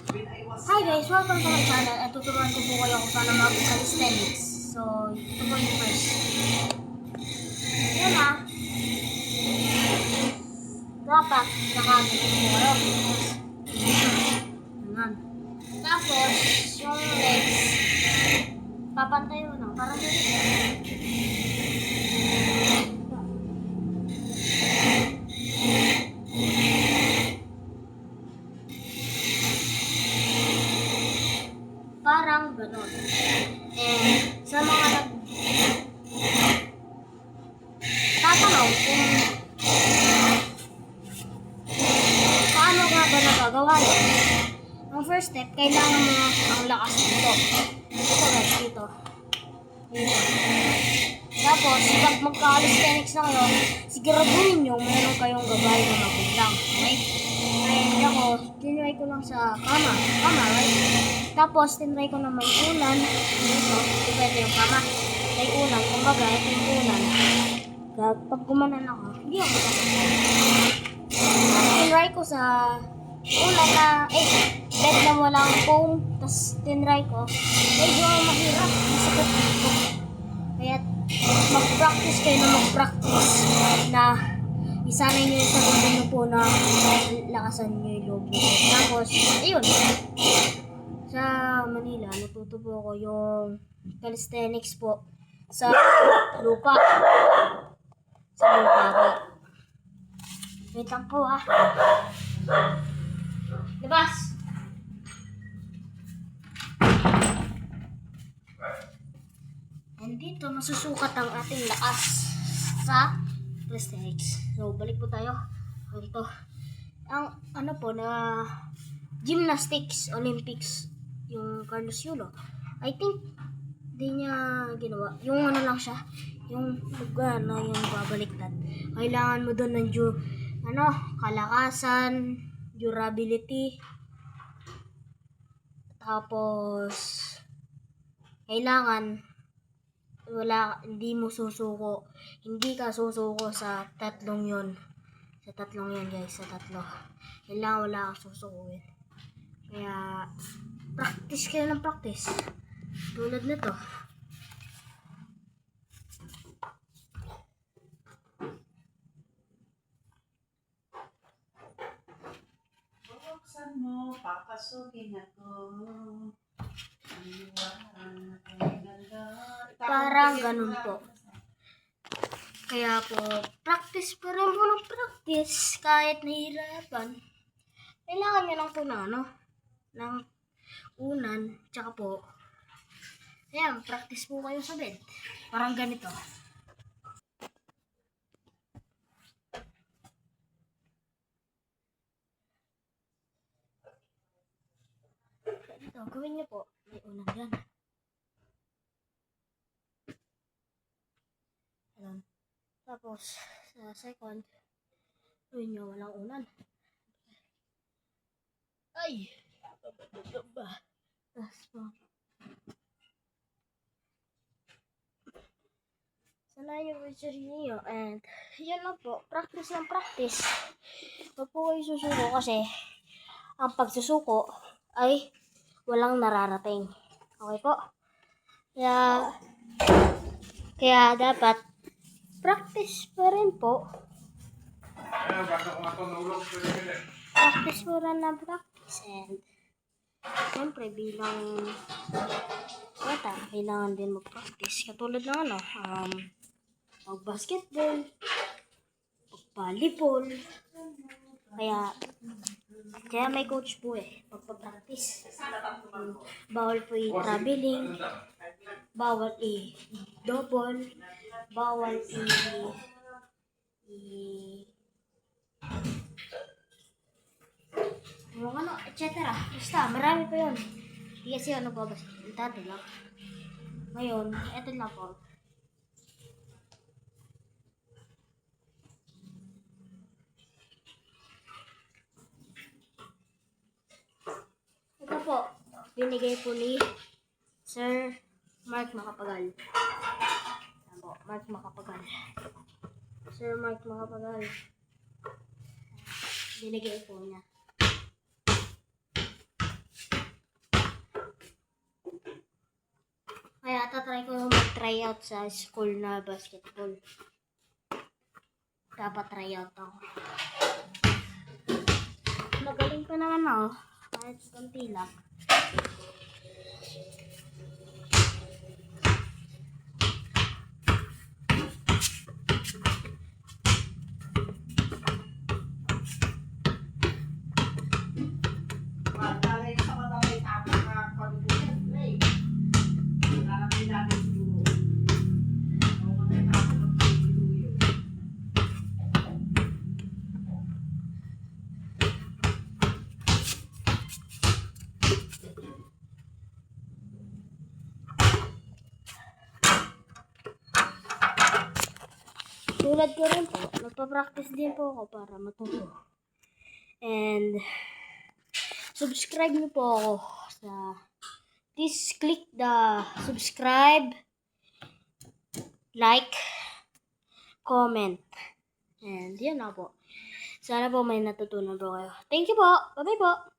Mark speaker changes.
Speaker 1: Hi guys! Welcome to my channel at tuturuan ko po kayo kung paano mag-calisthenics. So, ito po yung first. Yan na. Dapat nakagamit mo kayo. Ganun. Tapos, yung legs, papantay mo lang. Parang ganito. Parang ganun. And sa mga tatanong kung paano nga ba nagagawa yun, ang first step, kailangan mo ang lakas dito. Ito guys, dito. Tapos, pag magka-calisthenics na kayo, siguraduhin nyo meron kayong gabay na magulang. Okay? Kaya ako, tinry ko lang sa kama, right? Tapos, tinry ko na may unan. Ito, depende yung kama. May unan, kumbaga, ito yung unan. Pag gumanan ako, hindi ako magkakasal. Tinry ko sa unan na, bed na walang foam. Tapos, tinry ko. Medyo mahirap. Masakit dito. Kaya, mag-practice kayo na mag-practice na isanay nyo yung sarili nyo po na lakasan nyo yung loob nyo. Tapos, ayun. Sa Manila, natuto po ako yung calisthenics po sa lupa. Sa lupa po. Wait lang po ha. Labas! And dito, masusukat ang ating lakas sa calisthenics. So, balik po tayo. Ito. Ang ano po na gymnastics, Olympics, yung Carlos Yulo. I think, di niya ginawa. Yung ano lang siya, yung lugar na yung babaliktad. Kailangan mo doon ng kalakasan, durability. Tapos, kailangan, hindi mo susuko. Hindi ka susuko sa tatlong yon. Sa tatlong yan guys, sa tatlo. Kailangan wala kang susukuin. Kaya, practice kayo ng practice. Tulad nito.
Speaker 2: Buksan mo, papasukin ako.
Speaker 1: Parang ganun po. Kaya po, practice pa rin po ng practice. Kahit nahihirapan. Kailangan nyo lang po ng unan, tsaka po, ayan, practice po kayo sa bed. Parang ganito. Ito, gawin nyo po. May unan dyan. Ayan. Tapos, sa second, gawin nyo walang unan. Ay! Tapos po. Sanayin yung sarili niyo. And, yan lang po. Practice ng practice. Huwag po kayo susuko kasi ang pagsusuko ay walang nararating. Okay po? Kaya dapat practice pa rin po. Practice po rin ng practice. And, siyempre, bilang bata, kailangan din mag-practice. Katulad ng mag-basketball, mag-volleyball. Kaya may coach po pagpa-practice. Bawal po i-traveling, bawal i-double, bawal etc. Basta, marami pa yun. Hindi kasi nagbabasa. Dati lang. Ngayon, eto lang po. Ito po, binigay po ni Sir Mark Macapagal. Ayan po, Mark Macapagal. Sir Mark Macapagal. Binigay po niya. tryout sa school na basketball. Dapat tryout ako. Magaling pa naman ako. Kahit konti lang.
Speaker 2: Madalay sa madalay tapos na pag-ulit, play. Lalagay natin siguro. Kung madalay tapos mag-play.
Speaker 1: Tulad ko rin po, nagpa-practice din po ako para matuto. And, subscribe niyo po ako sa, please click the subscribe, like, comment. And, yun na po. Sana po may natutunan po kayo. Thank you po. Bye-bye po.